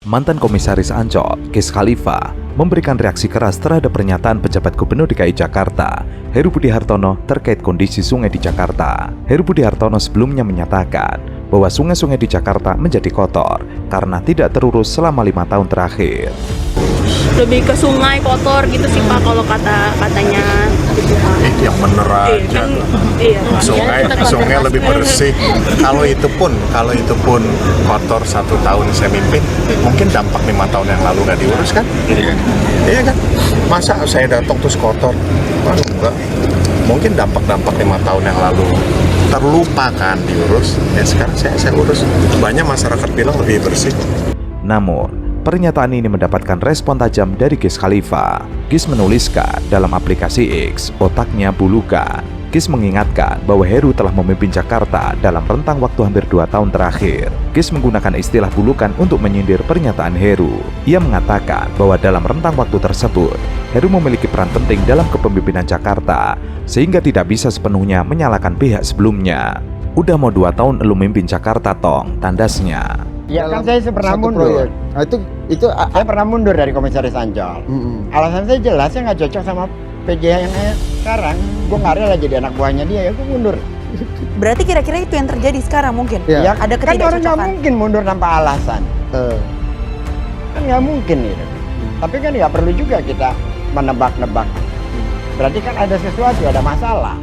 Mantan Komisaris Ancol, Gis Khalifa, memberikan reaksi keras terhadap pernyataan pejabat Gubernur DKI Jakarta, Heru Budi Hartono, terkait kondisi sungai di Jakarta. Heru Budi Hartono sebelumnya menyatakan bahwa sungai-sungai di Jakarta menjadi kotor karena tidak terurus selama 5 tahun terakhir. Lebih ke sungai kotor gitu sih Pak, kalau katanya gitu Pak. Yang bener aja. Iya. Sungai lebih bersih. Kalau itu pun kotor 1 tahun saya mimpin, mungkin dampak 5 tahun yang lalu nggak diurus kan? Iya kan? Masa saya datang terus kotor? Waduh, enggak. Mungkin dampak 5 tahun yang lalu terlupakan diurus. Ya sekarang saya urus. Banyak masyarakat bilang lebih bersih. Namun, pernyataan ini mendapatkan respon tajam dari Gis Khalifa. Gis menuliskan dalam aplikasi X, otaknya bulukan. Gis mengingatkan bahwa Heru telah memimpin Jakarta dalam rentang waktu hampir 2 tahun terakhir. Gis menggunakan istilah bulukan untuk menyindir pernyataan Heru. Ia mengatakan bahwa dalam rentang waktu tersebut, Heru memiliki peran penting dalam kepemimpinan Jakarta, sehingga tidak bisa sepenuhnya menyalahkan pihak sebelumnya. Udah mau 2 tahun elu mimpin Jakarta tong, tandasnya. Ya kan saya pernah mundur. Nah, itu Saya pernah mundur dari Komisaris Ancol. Alasan saya jelas, saya nggak cocok sama PJ yang sekarang. Gue nggak rela jadi anak buahnya dia, ya gue mundur. Berarti kira-kira itu yang terjadi sekarang mungkin? Ya. Ada Kan orang nggak ketidakcocokan. mungkin mundur tanpa alasan. Kan nggak mungkin gitu. Tapi kan nggak perlu juga kita menebak-nebak. Berarti kan ada sesuatu, ada masalah.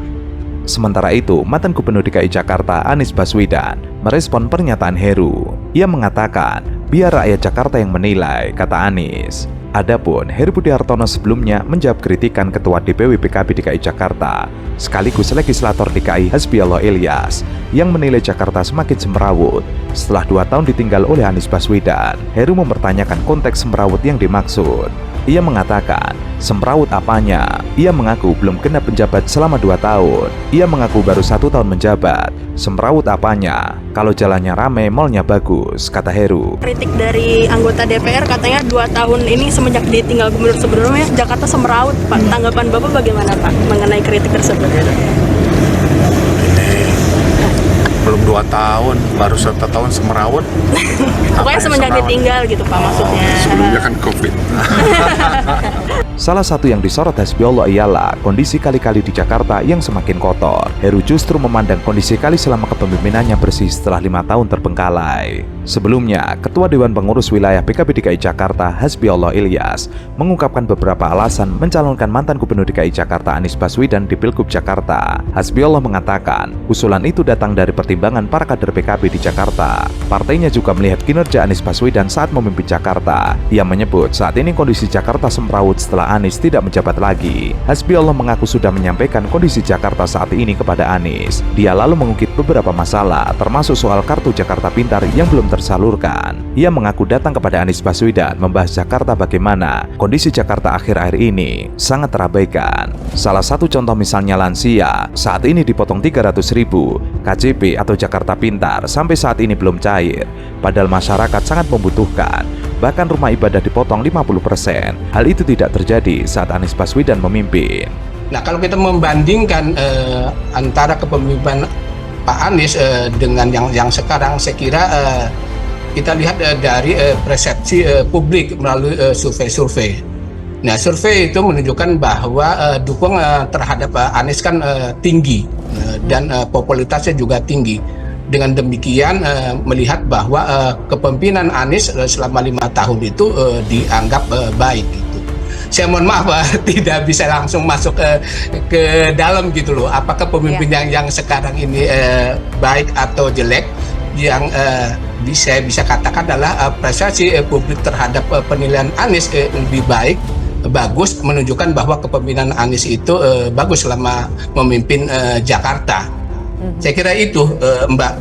Sementara itu, mantan Gubernur DKI Jakarta Anies Baswedan merespon pernyataan Heru. Ia mengatakan, biar rakyat Jakarta yang menilai, kata Anies. Adapun Heru Budi Hartono sebelumnya menjawab kritikan Ketua DPW PKB DKI Jakarta, sekaligus legislator DKI Hasbiallah Ilyas, yang menilai Jakarta semakin semrawut. Setelah 2 tahun ditinggal oleh Anies Baswedan, Heru mempertanyakan konteks semrawut yang dimaksud. Ia mengatakan, semrawut apanya? Ia mengaku belum kena penjabat selama 2 tahun. Ia mengaku baru 1 tahun menjabat. Semrawut apanya? Kalau jalannya rame, malnya bagus, kata Heru. Kritik dari anggota DPR katanya 2 tahun ini semenjak ditinggal gubernur sebelumnya Jakarta semeraut Pak. Tanggapan Bapak bagaimana Pak mengenai kritik tersebut? Belum 2 tahun, baru 1 tahun semerawut. Pokoknya semenjak ditinggal gitu Pak maksudnya. Sebelumnya kan COVID. Salah satu yang disorot Hasbiallah ialah kondisi kali-kali di Jakarta yang semakin kotor. Heru justru memandang kondisi kali selama kepemimpinannya bersih setelah 5 tahun terbengkalai. Sebelumnya, Ketua Dewan Pengurus Wilayah PKB DKI Jakarta Hasbiallah Ilyas mengungkapkan beberapa alasan mencalonkan mantan Gubernur DKI Jakarta Anies Baswedan di Pilgub Jakarta. Hasbiallah mengatakan, usulan itu datang dari pertimbangan para kader PKB di Jakarta. Partainya juga melihat kinerja Anies Baswedan saat memimpin Jakarta. Ia menyebut saat ini kondisi Jakarta semrawut setelah Anies tidak menjabat lagi. Hasbiallah mengaku sudah menyampaikan kondisi Jakarta saat ini kepada Anies. Dia lalu mengungkit beberapa masalah, termasuk soal kartu Jakarta Pintar yang belum tersalurkan. Ia mengaku datang kepada Anies Baswedan membahas Jakarta bagaimana kondisi Jakarta akhir-akhir ini sangat terabaikan. Salah satu contoh misalnya lansia, saat ini dipotong 300.000, KJP atau Jakarta Pintar sampai saat ini belum cair, padahal masyarakat sangat membutuhkan. Bahkan rumah ibadah dipotong 50%. Hal itu tidak terjadi saat Anies Baswedan memimpin. Nah, kalau kita membandingkan antara kepemimpinan Pak Anies dengan yang sekarang, saya kira kita lihat dari persepsi publik melalui survei-survei. Nah, survei itu menunjukkan bahwa dukungan terhadap Anies kan tinggi dan popularitasnya juga tinggi. Dengan demikian melihat bahwa kepemimpinan Anies selama 5 tahun itu dianggap baik gitu. Saya mohon maaf tidak bisa langsung masuk ke dalam gitu loh. Apakah pemimpin yang sekarang ini baik atau jelek? Yang saya bisa katakan adalah persepsi publik terhadap penilaian Anies lebih baik, bagus, menunjukkan bahwa kepemimpinan Anies itu bagus selama memimpin Jakarta. Saya kira itu, Mbak.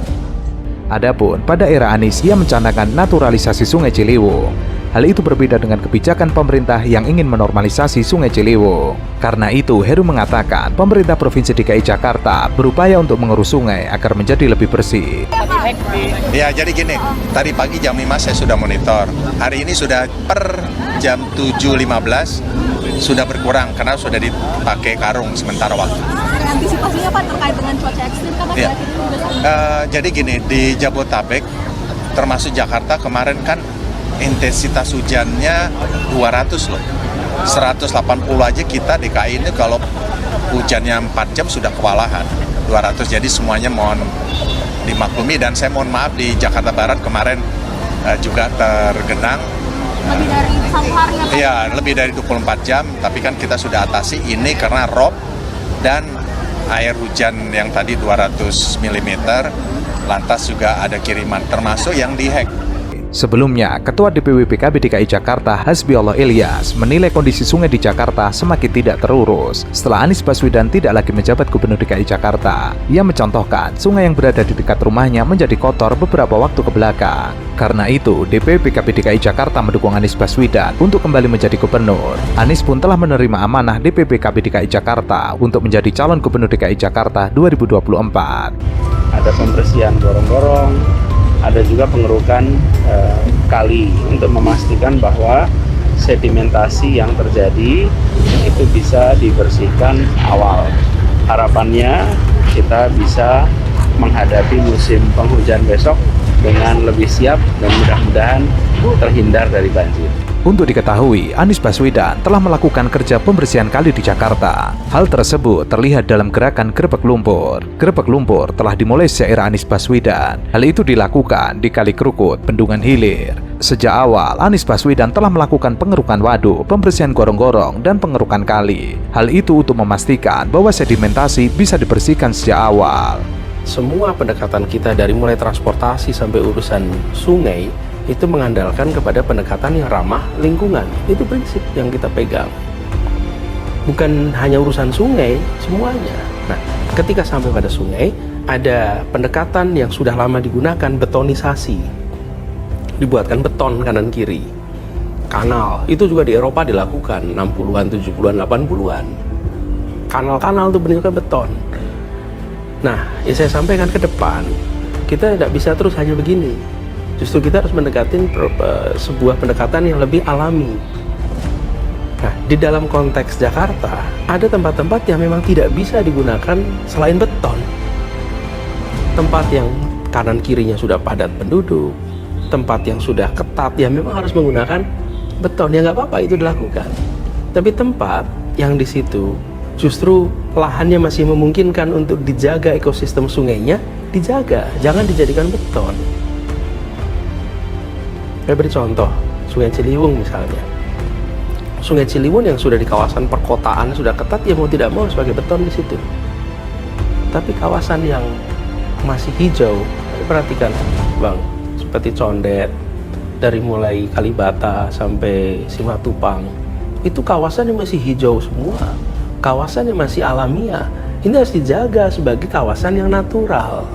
Adapun pada era Anies, ia mencanangkan naturalisasi Sungai Ciliwung. Hal itu berbeda dengan kebijakan pemerintah yang ingin menormalisasi Sungai Ciliwung. Karena itu, Heru mengatakan pemerintah Provinsi DKI Jakarta berupaya untuk mengurus sungai agar menjadi lebih bersih. Ya, jadi gini, tadi pagi jam 5 saya sudah monitor. Hari ini sudah per jam 7.15 sudah berkurang karena sudah dipakai karung sementara waktu. Antisipasinya Pak terkait dengan cuaca ekstrim kan Ya. Jadi gini, di Jabodetabek termasuk Jakarta kemarin kan intensitas hujannya 200 loh. 180 aja kita DKI ini kalau hujannya 4 jam sudah kewalahan. 200, jadi semuanya mohon dimaklumi, dan saya mohon maaf di Jakarta Barat kemarin juga tergenang. Lebih dari 1 hari ya Pak? Iya, lebih dari 24 jam, tapi kan kita sudah atasi ini karena rob dan air hujan yang tadi 200 mm, lantas juga ada kiriman, termasuk yang dihack. Sebelumnya, Ketua DPW PKB DKI Jakarta Hasbiollah Ilyas menilai kondisi sungai di Jakarta semakin tidak terurus setelah Anies Baswedan tidak lagi menjabat Gubernur DKI Jakarta. Ia mencontohkan sungai yang berada di dekat rumahnya menjadi kotor beberapa waktu ke belakang. Karena itu, DPW PKB DKI Jakarta mendukung Anies Baswedan untuk kembali menjadi gubernur. Anies pun telah menerima amanah DPW PKB DKI Jakarta untuk menjadi calon Gubernur DKI Jakarta 2024. Ada pembersihan gorong-gorong, ada juga pengerukan kali untuk memastikan bahwa sedimentasi yang terjadi itu bisa dibersihkan awal. Harapannya kita bisa menghadapi musim penghujan besok dengan lebih siap dan mudah-mudahan terhindar dari banjir. Untuk diketahui, Anies Baswedan telah melakukan kerja pembersihan kali di Jakarta. Hal tersebut terlihat dalam gerakan Gerebek Lumpur. Gerebek Lumpur telah dimulai sejak era Anies Baswedan. Hal itu dilakukan di Kali Krukut, Bendungan Hilir. Sejak awal, Anies Baswedan telah melakukan pengerukan waduk, pembersihan gorong-gorong, dan pengerukan kali. Hal itu untuk memastikan bahwa sedimentasi bisa dibersihkan sejak awal. Semua pendekatan kita dari mulai transportasi sampai urusan sungai itu mengandalkan kepada pendekatan yang ramah lingkungan. Itu prinsip yang kita pegang. Bukan hanya urusan sungai, semuanya. Nah, ketika sampai pada sungai, ada pendekatan yang sudah lama digunakan, betonisasi. Dibuatkan beton kanan kiri. Kanal, itu juga di Eropa dilakukan 60-an, 70-an, 80-an. Kanal-kanal itu bentuknya beton. Nah, yang saya sampaikan ke depan, kita tidak bisa terus hanya begini. Justru kita harus mendekatin sebuah pendekatan yang lebih alami. Nah, di dalam konteks Jakarta, ada tempat-tempat yang memang tidak bisa digunakan selain beton. Tempat yang kanan kirinya sudah padat penduduk, tempat yang sudah ketat, ya memang harus menggunakan beton. Ya nggak apa-apa itu dilakukan. Tapi tempat yang di situ justru lahannya masih memungkinkan untuk dijaga ekosistem sungainya, dijaga, jangan dijadikan beton. Saya beri contoh, Sungai Ciliwung misalnya. Sungai Ciliwung yang sudah di kawasan perkotaan sudah ketat, ya mau tidak mau sebagai beton di situ. Tapi kawasan yang masih hijau, perhatikan Bang, seperti Condet, dari mulai Kalibata sampai Simatupang, itu kawasan yang masih hijau semua, kawasan yang masih alamiah. Ini harus dijaga sebagai kawasan yang natural.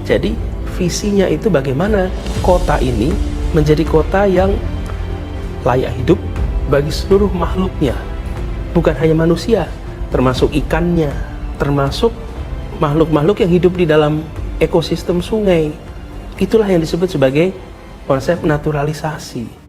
Jadi visinya itu bagaimana kota ini menjadi kota yang layak hidup bagi seluruh makhluknya, bukan hanya manusia, termasuk ikannya, termasuk makhluk-makhluk yang hidup di dalam ekosistem sungai. Itulah yang disebut sebagai konsep naturalisasi.